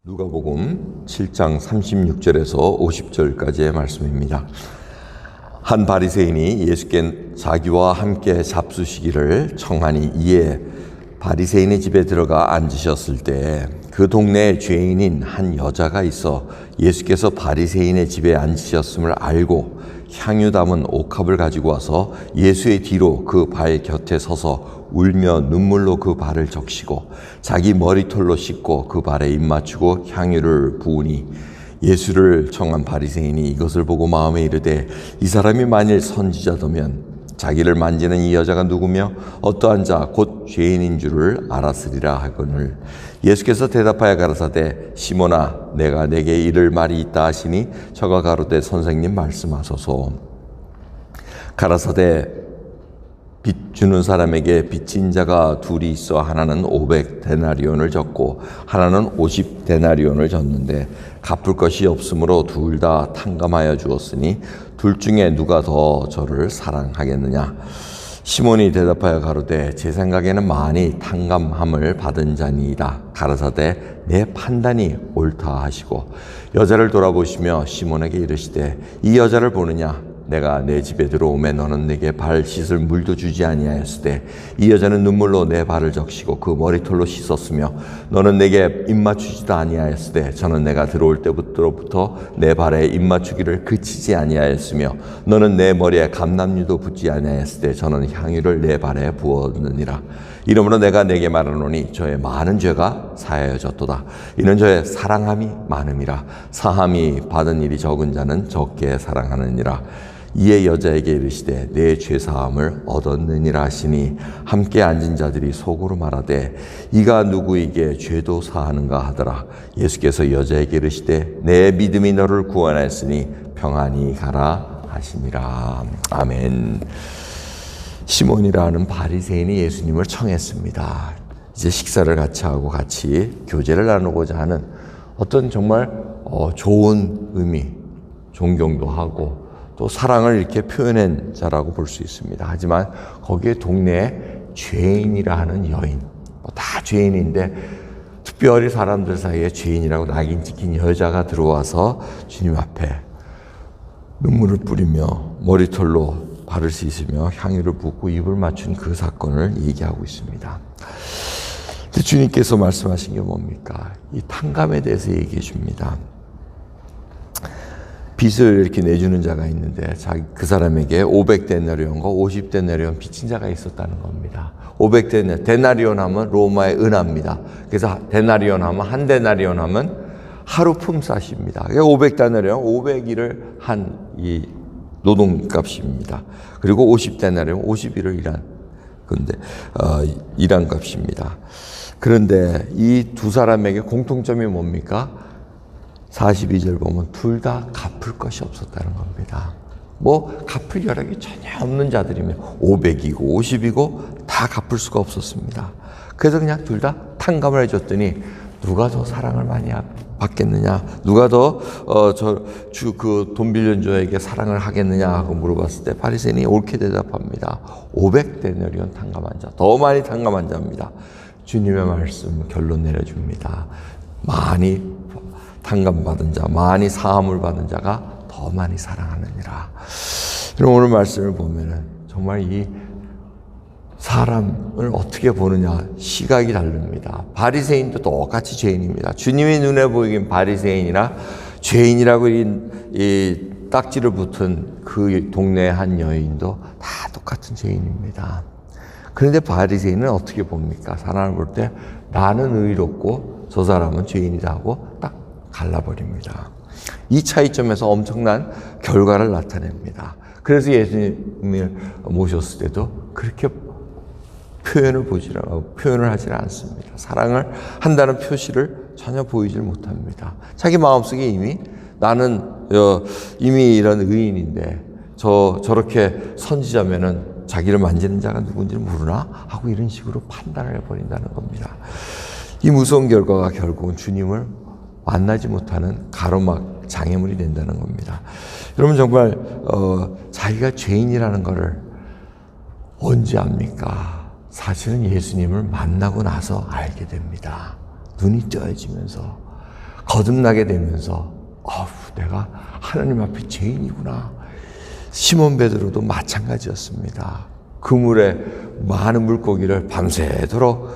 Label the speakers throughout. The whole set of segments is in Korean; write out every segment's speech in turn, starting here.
Speaker 1: 누가복음 7장 36절에서 50절까지의 말씀입니다. 한 바리새인이 예수께 자기와 함께 잡수시기를 청하니 이에 바리새인의 집에 들어가 앉으셨을 때 그 동네에 죄인인 한 여자가 있어 예수께서 바리새인의 집에 앉으셨음을 알고 향유 담은 옥합을 가지고 와서 예수의 뒤로 그 발 곁에 서서 울며 눈물로 그 발을 적시고 자기 머리털로 씻고 그 발에 입 맞추고 향유를 부으니 예수를 청한 바리새인이 이것을 보고 마음에 이르되 이 사람이 만일 선지자더면 자기를 만지는 이 여자가 누구며 어떠한 자 곧 죄인인 줄을 알았으리라 하거늘 예수께서 대답하여 가라사대 시몬아 내가 내게 이를 말이 있다 하시니 저가 가로되 선생님 말씀하소서. 가라사대 빚 주는 사람에게 빚진 자가 둘이 있어 하나는 500데나리온을 졌고 하나는 50데나리온을 졌는데 갚을 것이 없으므로 둘 다 탕감하여 주었으니 둘 중에 누가 더 저를 사랑하겠느냐. 시몬이 대답하여 가로되 제 생각에는 많이 탕감함을 받은 자니이다. 가라사대 내 판단이 옳다 하시고 여자를 돌아보시며 시몬에게 이르시되 이 여자를 보느냐. 내가 내 집에 들어오매 너는 내게 발 씻을 물도 주지 아니하였으되 이 여자는 눈물로 내 발을 적시고 그 머리털로 씻었으며 너는 내게 입 맞추지도 아니하였으되 저는 내가 들어올 때부터 내 발에 입 맞추기를 그치지 아니하였으며 너는 내 머리에 감람유도 붓지 아니하였으되 저는 향유를 내 발에 부었느니라. 이러므로 내가 내게 말하노니 저의 많은 죄가 사하여졌도다. 이는 저의 사랑함이 많음이라. 사함이 받은 일이 적은 자는 적게 사랑하느니라. 이에 여자에게 이르시되 내 죄사함을 얻었느니라 하시니 함께 앉은 자들이 속으로 말하되 이가 누구에게 죄도 사하는가 하더라. 예수께서 여자에게 이르시되 내 믿음이 너를 구원하였으니 평안히 가라 하시니라. 아멘. 시몬이라는 바리새인이 예수님을 청했습니다. 이제 식사를 같이 하고 같이 교제를 나누고자 하는 어떤 정말 좋은 의미, 존경도 하고 또 사랑을 이렇게 표현한 자라고 볼 수 있습니다. 하지만 거기에 동네에 죄인이라 하는 여인, 다 죄인인데 특별히 사람들 사이에 죄인이라고 낙인 찍힌 여자가 들어와서 주님 앞에 눈물을 뿌리며 머리털로 발을 씻으며 향유를 붓고 입을 맞춘 그 사건을 얘기하고 있습니다. 근데 주님께서 말씀하신 게 뭡니까? 이 탕감에 대해서 얘기해 줍니다. 빚을 이렇게 내주는 자가 있는데 그 사람에게 500데나리온과 50데나리온 빚진 자가 있었다는 겁니다. 500데나리온 하면 로마의 은화입니다. 그래서 데나리온 하면 한 데나리온 하면 하루 품삯입니다. 500데나리온 500일을 한 이 노동값입니다. 그리고 50데나리온 50일을 일한 건데 일한 값입니다. 그런데 이 두 사람에게 공통점이 뭡니까? 42절 보면 둘 다 갚을 것이 없었다는 겁니다. 갚을 여력이 전혀 없는 자들이면 500이고 50이고 다 갚을 수가 없었습니다. 그래서 그냥 둘 다 탕감을 해줬더니 누가 더 사랑을 많이 받겠느냐, 누가 더 그 돈 빌린 자에게 사랑을 하겠느냐 하고 물어봤을 때 바리새인이 옳게 대답합니다. 500데나리온 탕감한 자, 더 많이 탕감한 자입니다. 주님의 말씀 결론 내려줍니다. 많이 탕감받은 자, 많이 사함을 받은 자가 더 많이 사랑하느니라. 그럼 오늘 말씀을 보면은 정말 이 사람을 어떻게 보느냐 시각이 다릅니다. 바리새인도 똑같이 죄인입니다. 주님의 눈에 보이긴 바리새인이나 죄인이라고 이 딱지를 붙은 그 동네의 한 여인도 다 똑같은 죄인입니다. 그런데 바리새인은 어떻게 봅니까? 사람을 볼 때 나는 의롭고 저 사람은 죄인이다 하고 딱 갈라버립니다. 이 차이점에서 엄청난 결과를 나타냅니다. 그래서 예수님을 모셨을 때도 그렇게 표현을 하지 않습니다. 사랑을 한다는 표시를 전혀 보이질 못합니다. 자기 마음속에 이미 나는 이미 이런 의인인데 저렇게 선지자면은 자기를 만지는 자가 누군지 모르나 하고 이런 식으로 판단을 해버린다는 겁니다. 이 무서운 결과가 결국은 주님을 만나지 못하는 가로막 장애물이 된다는 겁니다. 여러분 정말 자기가 죄인이라는 것을 언제 압니까? 사실은 예수님을 만나고 나서 알게 됩니다. 눈이 떠해지면서 거듭나게 되면서 내가 하나님 앞에 죄인이구나. 시몬 베드로도 마찬가지였습니다. 그물에 많은 물고기를 밤새도록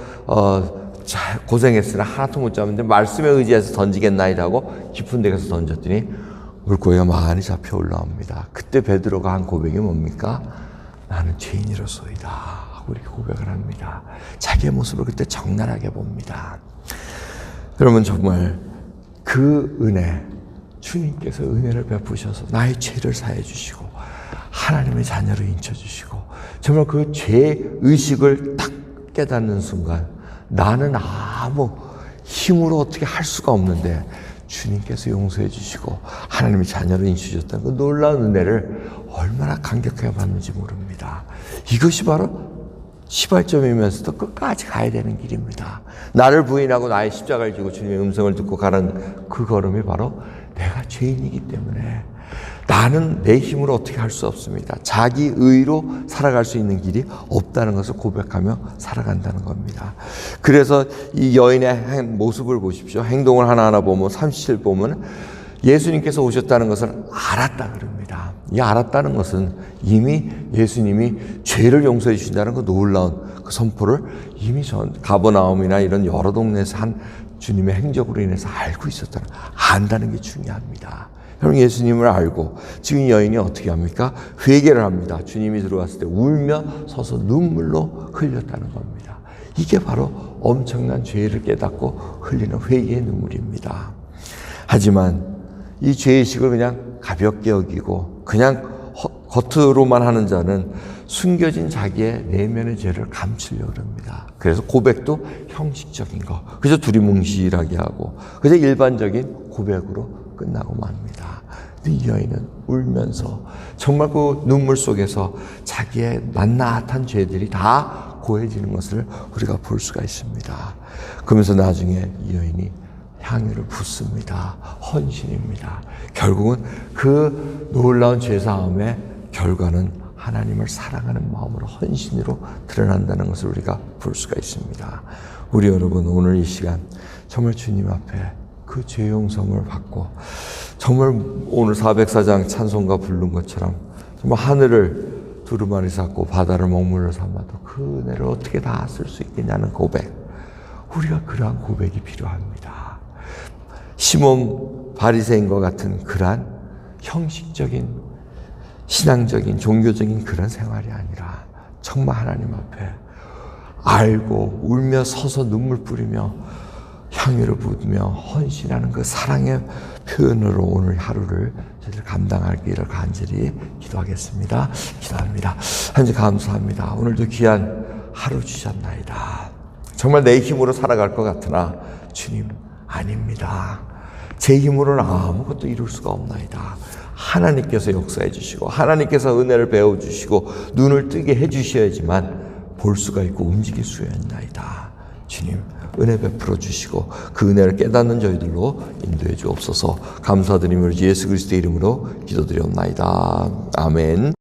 Speaker 1: 고생했으나 하나도 못 잡는데 말씀에 의지해서 던지겠나이다 하고 깊은 데 가서 던졌더니 물고기가 많이 잡혀 올라옵니다. 그때 베드로가 한 고백이 뭡니까? 나는 죄인이로소이다 하고 이렇게 고백을 합니다. 자기의 모습을 그때 적나라하게 봅니다. 여러분, 정말 그 은혜, 주님께서 은혜를 베푸셔서 나의 죄를 사해 주시고 하나님의 자녀로 인쳐주시고 정말 그 죄의식을 딱 깨닫는 순간 나는 아무 힘으로 어떻게 할 수가 없는데 주님께서 용서해 주시고 하나님의 자녀로 인쳐주셨다는 그 놀라운 은혜를 얼마나 감격하게 받는지 모릅니다. 이것이 바로 시발점이면서도 끝까지 가야 되는 길입니다. 나를 부인하고 나의 십자가를 지고 주님의 음성을 듣고 가는 그 걸음이 바로 내가 죄인이기 때문에 나는 내 힘으로 어떻게 할 수 없습니다. 자기 의로 살아갈 수 있는 길이 없다는 것을 고백하며 살아간다는 겁니다. 그래서 이 여인의 모습을 보십시오. 행동을 하나하나 보면 37 보면 예수님께서 오셨다는 것을 알았다 그럽니다. 이 알았다는 것은 이미 예수님이 죄를 용서해 주신다는 그 놀라운 그 선포를 이미 가버나움이나 이런 여러 동네에서 한 주님의 행적으로 인해서 알고 안다는 게 중요합니다. 여러분, 예수님을 알고 지금 이 여인이 어떻게 합니까? 회개를 합니다. 주님이 들어왔을 때 울며 서서 눈물로 흘렸다는 겁니다. 이게 바로 엄청난 죄를 깨닫고 흘리는 회개의 눈물입니다. 하지만 이 죄의식을 그냥 가볍게 여기고 그냥 겉으로만 하는 자는 숨겨진 자기의 내면의 죄를 감추려고 합니다. 그래서 고백도 형식적인 거, 그저 두리뭉실하게 하고 그저 일반적인 고백으로 끝나고 맙니다. 근데 이 여인은 울면서 정말 그 눈물 속에서 자기의 낱낱한 죄들이 다 고해지는 것을 우리가 볼 수가 있습니다. 그러면서 나중에 이 여인이 향유를 붓습니다. 헌신입니다. 결국은 그 놀라운 죄사함의 결과는 하나님을 사랑하는 마음으로 헌신으로 드러난다는 것을 우리가 볼 수가 있습니다. 우리 여러분, 오늘 이 시간 정말 주님 앞에 그 죄 용서를 받고 정말 오늘 404장 찬송가 부른 것처럼 정말 하늘을 두루마리 삼고 바다를 먹물로 삼아도 그 은혜를 어떻게 다 쓸 수 있겠냐는 고백, 우리가 그러한 고백이 필요합니다. 시몬 바리새인과 같은 그러한 형식적인 신앙적인 종교적인 그런 생활이 아니라 정말 하나님 앞에 알고 울며 서서 눈물 뿌리며 향유를 부으며 헌신하는 그 사랑의 표현으로 오늘 하루를 저희들 감당하기를 간절히 기도하겠습니다. 기도합니다. 하나님 감사합니다. 오늘도 귀한 하루 주셨나이다. 정말 내 힘으로 살아갈 것 같으나 주님, 아닙니다. 제 힘으로는 아무것도 이룰 수가 없나이다. 하나님께서 역사해 주시고 하나님께서 은혜를 베어 주시고 눈을 뜨게 해 주셔야지만 볼 수가 있고 움직일 수 있나이다. 주님, 은혜 베풀어 주시고 그 은혜를 깨닫는 저희들로 인도해 주옵소서. 감사드리며 예수 그리스도의 이름으로 기도드리옵나이다. 아멘.